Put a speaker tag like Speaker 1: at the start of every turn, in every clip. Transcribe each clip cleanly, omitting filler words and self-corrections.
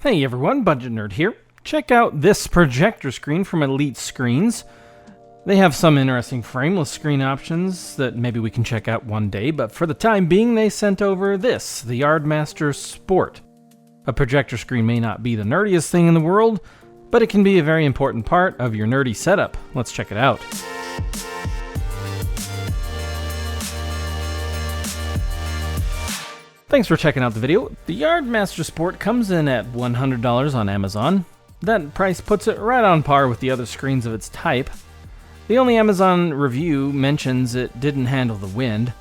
Speaker 1: Hey everyone, Budget Nerd here. Check out this projector screen from Elite Screens. They have some interesting frameless screen options that maybe we can check out one day, but for the time being they sent over this, the Yardmaster Sport. A projector screen may not be the nerdiest thing in the world, but it can be a very important part of your nerdy setup. Let's check it out. Thanks for checking out the video. The Yardmaster Sport comes in at $100 on Amazon. That price puts it right on par with the other screens of its type. The only Amazon review mentions it didn't handle the wind.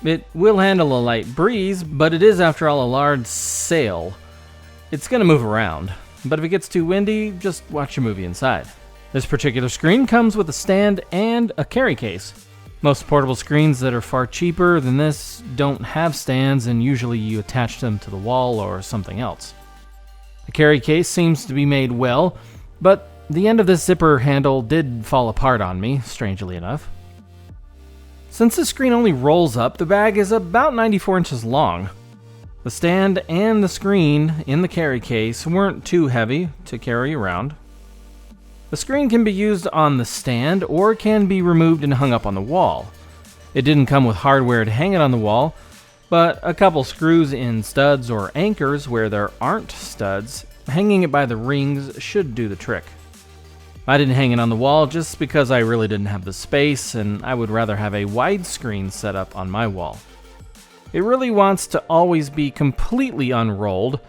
Speaker 1: It will handle a light breeze, but it is, after all, a large sail. It's going to move around, but if it gets too windy, just watch your movie inside. This particular screen comes with a stand and a carry case. Most portable screens that are far cheaper than this don't have stands, and usually you attach them to the wall or something else. The carry case seems to be made well, but the end of this zipper handle did fall apart on me, strangely enough. Since the screen only rolls up, the bag is about 94 inches long. The stand and the screen in the carry case weren't too heavy to carry around. The screen can be used on the stand or can be removed and hung up on the wall. It didn't come with hardware to hang it on the wall, but a couple screws in studs or anchors where there aren't studs, hanging it by the rings should do the trick. I didn't hang it on the wall just because I really didn't have the space, and I would rather have a widescreen set up on my wall. It really wants to always be completely unrolled,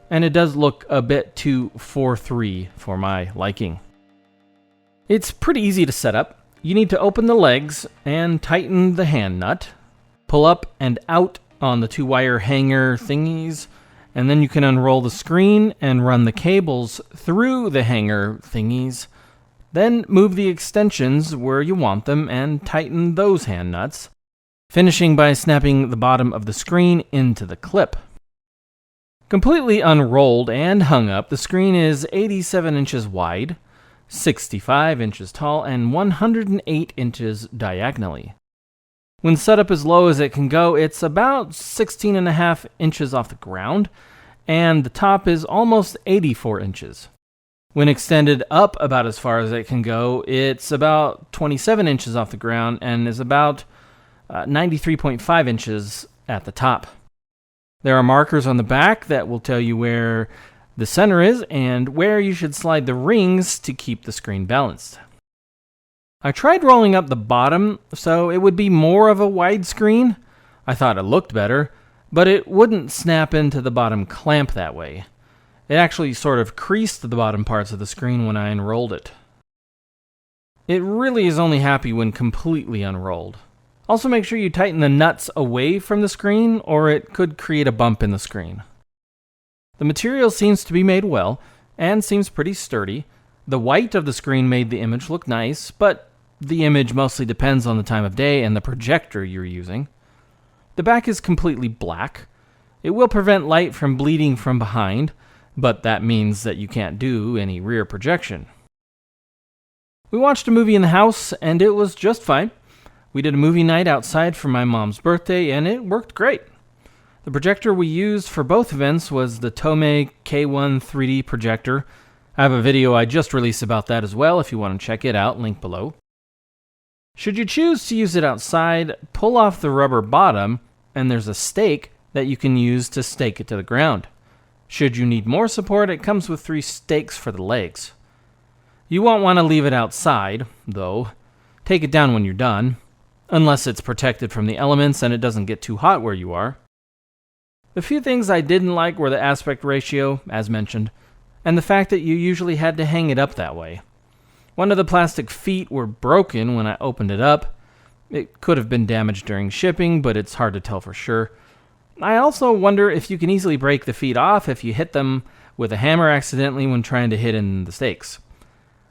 Speaker 1: and it does look a bit too 4:3 for my liking. It's pretty easy to set up. You need to open the legs and tighten the hand nut, pull up and out on the 2-wire hanger thingies, and then you can unroll the screen and run the cables through the hanger thingies. Then move the extensions where you want them and tighten those hand nuts, finishing by snapping the bottom of the screen into the clip. Completely unrolled and hung up, the screen is 87 inches wide, 65 inches tall, and 108 inches diagonally. When set up as low as it can go, it's about 16.5 inches off the ground, and the top is almost 84 inches. When extended up about as far as it can go, it's about 27 inches off the ground and is about 93.5 inches at the top. There are markers on the back that will tell you where the center is and where you should slide the rings to keep the screen balanced. I tried rolling up the bottom so it would be more of a widescreen. I thought it looked better, but it wouldn't snap into the bottom clamp that way. It actually sort of creased the bottom parts of the screen when I unrolled it. It really is only happy when completely unrolled. Also, make sure you tighten the nuts away from the screen or it could create a bump in the screen. The material seems to be made well, and seems pretty sturdy. The white of the screen made the image look nice, but the image mostly depends on the time of day and the projector you're using. The back is completely black. It will prevent light from bleeding from behind, but that means that you can't do any rear projection. We watched a movie in the house, and it was just fine. We did a movie night outside for my mom's birthday, and it worked great. The projector we used for both events was the Toumei K1 3D projector. I have a video I just released about that as well if you want to check it out, link below. Should you choose to use it outside, pull off the rubber bottom, and there's a stake that you can use to stake it to the ground. Should you need more support, it comes with 3 stakes for the legs. You won't want to leave it outside, though. Take it down when you're done, unless it's protected from the elements and it doesn't get too hot where you are. The few things I didn't like were the aspect ratio, as mentioned, and the fact that you usually had to hang it up that way. One of the plastic feet were broken when I opened it up. It could have been damaged during shipping, but it's hard to tell for sure. I also wonder if you can easily break the feet off if you hit them with a hammer accidentally when trying to hit in the stakes.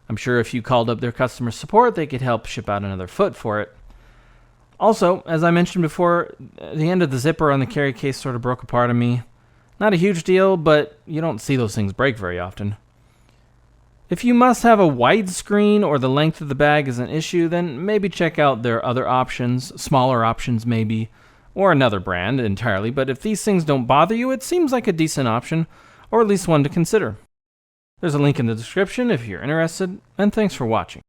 Speaker 1: I'm sure if you called up their customer support, they could help ship out another foot for it. Also, as I mentioned before, the end of the zipper on the carry case sort of broke apart on me. Not a huge deal, but you don't see those things break very often. If you must have a wide screen or the length of the bag is an issue, then maybe check out their other options, smaller options maybe, or another brand entirely. But if these things don't bother you, it seems like a decent option. or at least one to consider. There's a link in the description if you're interested, and thanks for watching.